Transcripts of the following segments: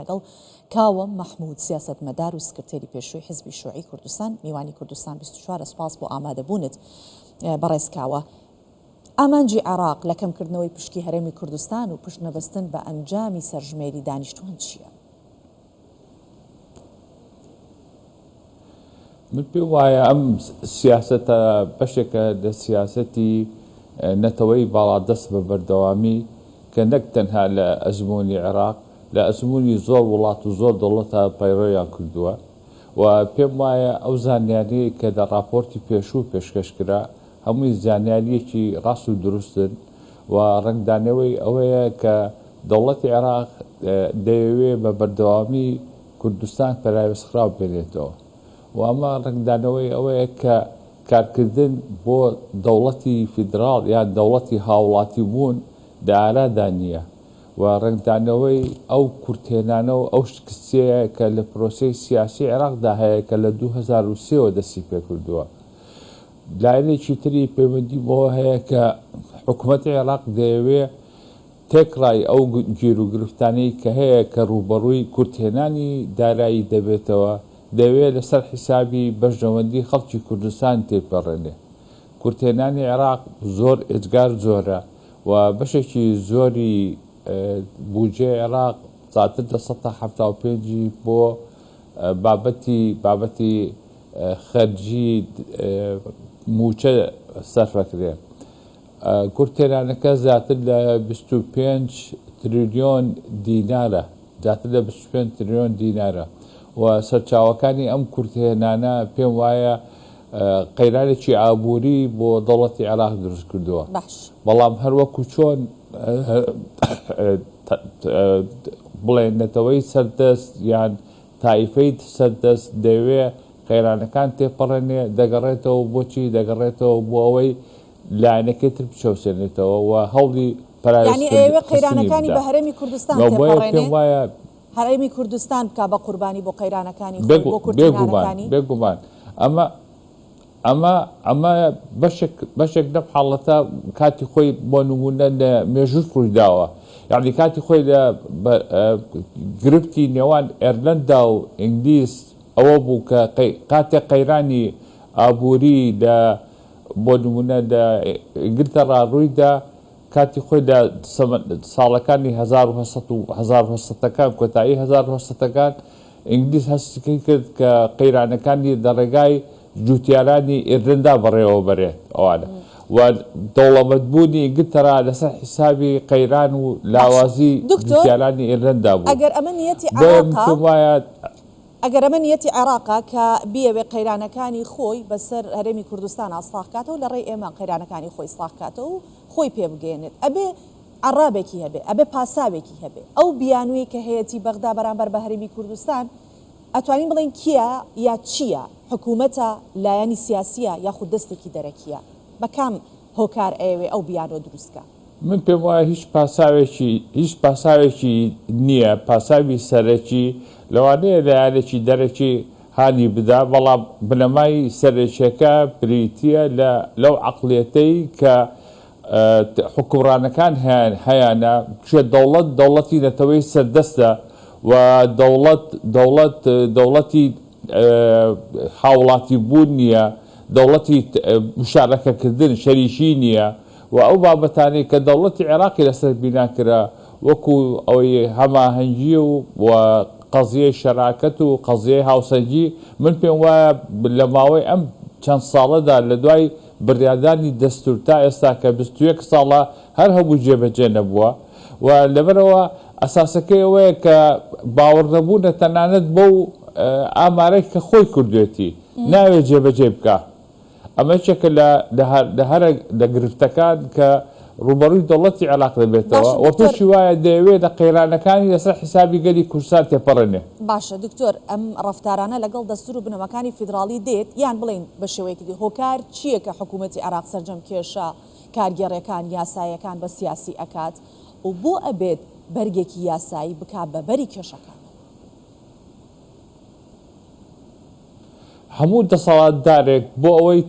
لەگەڵ کاوە محمود سیاسەتمەدار و سکرتێری پێشووی حزبی شووعی کوردستان میوانی کوردستان 24 سپاس بۆ ئامادەبوونت بەڕێز کاوە. ئامانجی عێراق لە کەمکردنەوەی پشکی هەرێمی کوردستان و پشتنەبەستن بە ئەنجامی سەرژمێری دانیشتوان چییە؟ من پێ وایە ئەم سیاسەتە بەشێکە لە سیاسەتی نەتەوەی باڵادەست بە بەردەوامی کە نەک تەنها لە ئەزمموی عێراق لە ئەزمموی زۆر وڵات و زۆر دەوڵەتە پەیڕۆیان کردووە و پێم وایە ئەو زانیاری کە لە راپۆرتی پێشوو پێشکەشکرا هەمووی زانیاریەکی ڕاست و دروستن و ڕنگدانەوەی ئەوەیە کە دەوڵەتی عێراق دەیەوێت بە بەردەوامی کوردستان پەراوێزخراو بێنێتەوە و ئەمە ڕنگدانەوەی ئەوەیە کە کارکردن بۆ دەوڵەتی فیدراڵ یان دەوڵەتی هاوڵاتی بوون دارادا نییە و ڕنگدانەوەی ئەو کورتێنانەوە ئەو شکستەیە کە لە پرۆسەی سیاسی عێراقدا هەیە کە لە 2023ەوە دەستی پێ کردووە. لایەنێکی تری پەیوەندی بەوە هەیە کە حکوومەتی عێراق دەیەوێت تێکڕای ئەو گیر و گرفتانەی کە هەیە کە ڕوبەڕووی کورتێنانی دارایی دەبێتەوە دەوێت لەسەر حیسابی بەشدەوەندی خەڵکی کوردستان تێپەڕێنێ. کورتێنانی عێراق زۆر ئێجگار زۆرە و بەشێکی زۆری بودجێ عێراق زیاتر لە 175 بۆ بابەتی خەرجی موچە سەرفەکرێ. کورتێنانەکە زیاتر لە 25 تریلیۆن دینارە زیاتر لە 25 تریلیۆن دینارە و سەرچاوەکانی ئەم کورتێنانە پێم وایە قەیرانێکی ئابووری بۆ دەوڵەتی عێراق دروست کردووە. بەڵام هەروەکو چۆن بڵێن نەتەوەی سەردەست یان تایفەی سەردەست دەوێت قەیرانەکان تێپەڕێنێ دەگەڕێتەوە بۆچی دەگەڕێتەوە بۆ ئەوەی لایەنەکەی تر بچەوسێنێتەوە و هەوڵی پەراوێزکردنی قەیرانەکانی بە هەرێمی کوردستان پێم وایە هەرێمی کوردستان بکا بە قوربانی بۆ قەیرانەکانی بۆ کورتێنانەکانی بێگومان ئەمە بەشێک لەم حاڵەتە کاتی خۆی بۆ نمونە لە مێژوور ڕوویداوە یعنی کاتی خۆی لە گرفتی نێوان ئێرلەندا و ئینگلیز ئەوە بوو کە کاتێک قەیرانی ئابووری لە بۆ نمونە لە ئینگلتەرا ڕوویدا کاتی خۆی لە ساڵەکانی 1970ەکان کۆتایی 1970ەکان ئینگلیز هەستەکەی کرد کە قەیرانەکانی لەڕێگای جوتیارانی ئێرلەندا بەڕێوە بەرێت ئەوانە و دەوڵەمەندبوونی ئینگلتەرا لەسەر حیسابی قەیران و لاوازی جوتیارانی ئێرلەندا بوو. ئەگەر ئەمە نیەتی عێراقا کە بیەوێ قەیرانەکانی خۆی بەسەر هەرێمی کوردستان ئاسڵاحکاتەوە لە ڕێی ئێمە قەیرانەکانی خۆی ئیسڵاحکاتەوە و خۆی پێبگەێنێت ئەبێ عەرابێکی هەبێ ئەبێ پاساوێکی هەبێ ئەو بیانووی کە هەیەی بەغدا بەرامبەر بە هەرێمی کوردستان ئەتوانین بڵێن کیە یا چییە؟ حکوومەتە لایەنی سیاسیە یاخود دەستێکی دەرەکیە؟ بە کام هۆکار ئەوێ ئەو بیانۆ دروستکە؟ من پێم وایە هیچ پاساوێکی نییە. پاساوی سەرەکی لەوانەیە لایەنێکی دەرەکی هانی بدا بەڵام بنەمای سەرەکیەکە بریتیە لەو عەقڵیەتەی کە حکوڕانەکان هەیەە کوێ دەوڵەتی نەتەوەی سەردەستە و دەوڵەتی هاوڵاتی بوون نییە دەوڵەتی مشارەکەکردن شەریکی نییە و ئەو بابەتانەی کە دەوڵەتی عێراقی لەسەر بیناکرا وەکو ئەوەی هەماهەنگی و قەزیەی شەراکەت و قەزیەی هاوسەنگی من پێم وایە لە ماوەی ئەم چەند ساڵەدا لە دوای بڕیادانی دەستور تا ئێستا کە 21 ساڵە هەر هەموو جێبەجێ نەبووە و لەبەرەوە ئەساسەکەی ئەوەیە کە باوەڕ نەبوونە تەنانەت بەو ئامارەی کە خۆی کردوێتی ناوێت جێبەجێ بکە. ئەمە چێکە لە هەرە لە گرفتەکان کە ڕوبەڕووی دەوڵەتی عێراق دەبێتەوە و پێشی وایە دەیەوێت لە قەیرانەکانی لەسەر حیسابی گەلی کوردستان تێپەڕێنێ. باشە دکتۆر ئەم ڕەفتارانە لەگەڵ دەستور و بنەمەکانی فیدراڵی دێت یان بڵین بە شێوەیەکی دی هۆکار چییە کە حکوومەتی عێراق سەرجەم کێشە کارگێڕیەکان یاساییەکان بە سیاسی ئەکات و بۆ ئەبێت بەرگێکی یاسایی بک بە بەری کێشەکان؟ هەموو دەسەڵاتدارێک بۆ ئەوەی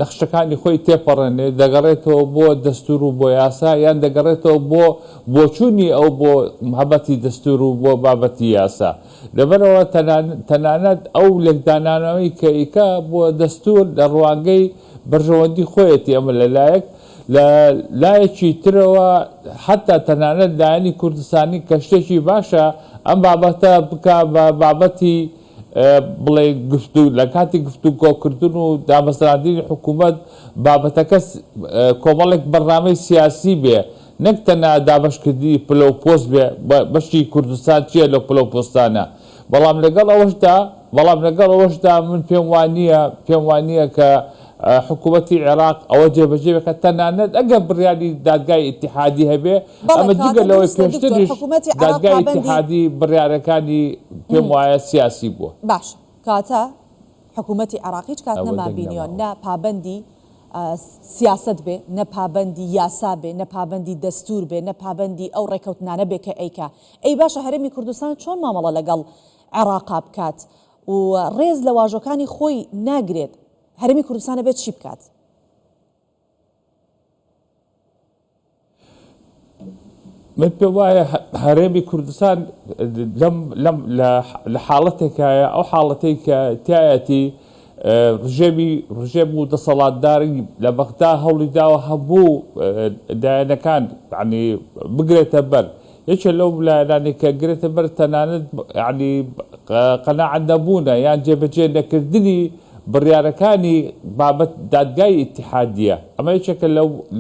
نەخشەکانی خۆی تێپەڕێنێ دەگەڕێتەوە بۆ دەستور و بۆ یاسا یان دەگەڕێتەوە بۆ بۆچوونی ئەو بۆ محەبەتی دەستور و بۆ بابەتی یاسا لەبەرەوە تەنانەت ئەو لێکدانانەوەی کە ئیکا بۆ دەستور لە ڕوانگەی بەرژەوەندی خۆیەتی ئەمە لەلایەک لە لایەکی ترەوە حتا تەنانەت لایەنی کوردستانی کە شتێکی باشە ئەم بابەتە بکە بە بابەتی بڵێ گفتو لە کاتی گفتوگۆکردن و دامەزراندنی حکوومەت بابەتەکە کۆمەڵێک بەرنامەی سیاسی بێ نەک تەنها دابەشکردنی پلەپۆست بێ بەشی کوردستان چییە لە پلەپۆستانە بەڵام لەگەڵ ئەوەشدا من پێم وانییە کە حکوومەتی عێراق ئەوە جێبەجێ بکە تەنانەت ئەگەر بڕیاری دادگای ئیتیحادی هەبێ ئەمە جگە لەوەی پێشتریش دادگای ئیتیحادی بڕیارەکانی پێم وایە سیاسی بووە باش کاتە حکوومەتی عێراق هیچ کات نەمابینیەوە نە پابەندی سیاست بێ نە پابەندی یاسا بێ نە پابەندی دەستور بێ نە پابەندی ئەو ڕێکەوتنانە بێ کە ئەیکا ئەی باشە هەرێمی کوردستان چۆن مامەڵە لەگەڵ عێراقا بکات و ڕێز لە واژۆکانی خۆی ناگرێت هەرێمی کوردستانە بێت چی بکات؟ من پێ وایە هەرێمی کوردستان لە حاڵەتێکایە ئەو حاڵەتەی کە تایەتی ڕژێم و دەسەڵاتداری لە بەغدا هەوڵی داوە هەبوو دایانەکان ینی بگرێتە بەر یەکێ لەو لایەنانی کە گرێتە بەر تەنانەت ینی قەناعەت نەبوونە یان جێبەجێ نەکردنی بڕیارەکانی بابەت دادگای ئیتیحادیە ئەمە یەکێکە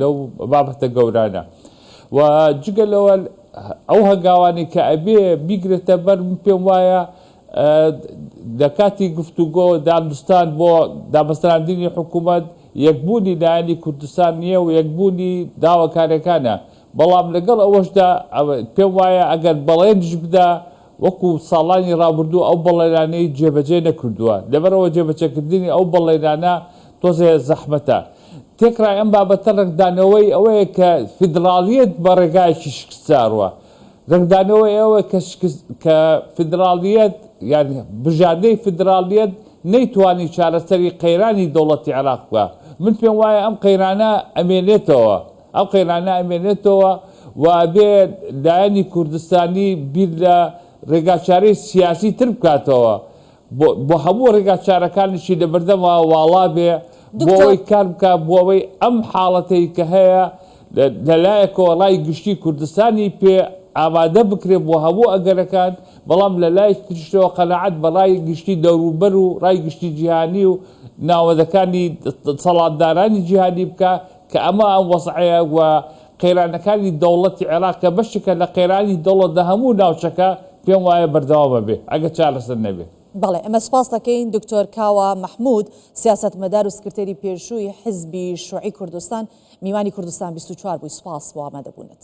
لەو بابەتە گەورانە و جگە لەوە ئەو هەنگاوانی کە ئەبێ بیگرێتە بەر پێم وایە لە کاتی گفتوگۆ دانوستان بۆ دامەزراندنی حکوومەت یەکبوونی لایەنی کوردستان نییە و یەکبوونی داواکاریەکانە بەڵام لەگەڵ ئەوەشدا پێم وایە ئەگەر بەڵێنش بدا وەکو ساڵانی ڕابردوو ئەو بەڵێنانەی جێبەجێ نەکردووە لەبەرەوە جێبەجێکردنی ئەو بەڵێنانە تۆزێ زەحمەتە تێکرای ئەم بابەتە ڕنگدانەوەی ئەوەیە کە فیدراڵیەت بە ڕێگایەکی شکستاروە ڕنگدانەوەی ئەوە کە فیدراڵیەت یان بژاردەی فیدراڵیەت نەیتوانی چارەسەری قەیرانی دەوڵەتی عێراق بکە من پێم وایە ئەم قەیرانە ئەمێنێتەوە و ئەبێ لایەنی کوردستانی بیر لە ڕێگاچارەی سیاسی تر بکاتەوە بۆ هەموو ڕێگاچارەکانیشی لە بەردەمەوە واڵا بێ بۆ ئەوەی کار بکە بۆ ئەوەی ئەم حاڵەتەی کە هەیە لەلایەکەوە ڕای گشتی کوردستانی پێ ئامادە بکرێت بۆ هەموو ئەگەرەکان بەڵام لە لای تریشتەوە قەناعەت بە ڕای گشتی دەوروبەر و ڕای گشتی جیهانی و ناوەدەکانی سەڵاتدارانی جیهانی بکە کە ئەمە ئەم وەسعەیە و قەیرانەکانی دەوڵەتی عێراق کە بەشێکە لە قەیرانی دەوڵەتە هەموو ناوچەکە پێم وایە بەردەوامە بێ ئەگە چارەسەر نەبێ بەڵێ ئەمە سپاس دەکەین دکتۆر کاوە مەحموود سیاسەتمەدار و سکرتێری پێشووی حیزبی شووعی کوردستان میوانی کوردستان 24 بووی سپاس بۆ ئامادەبوونت.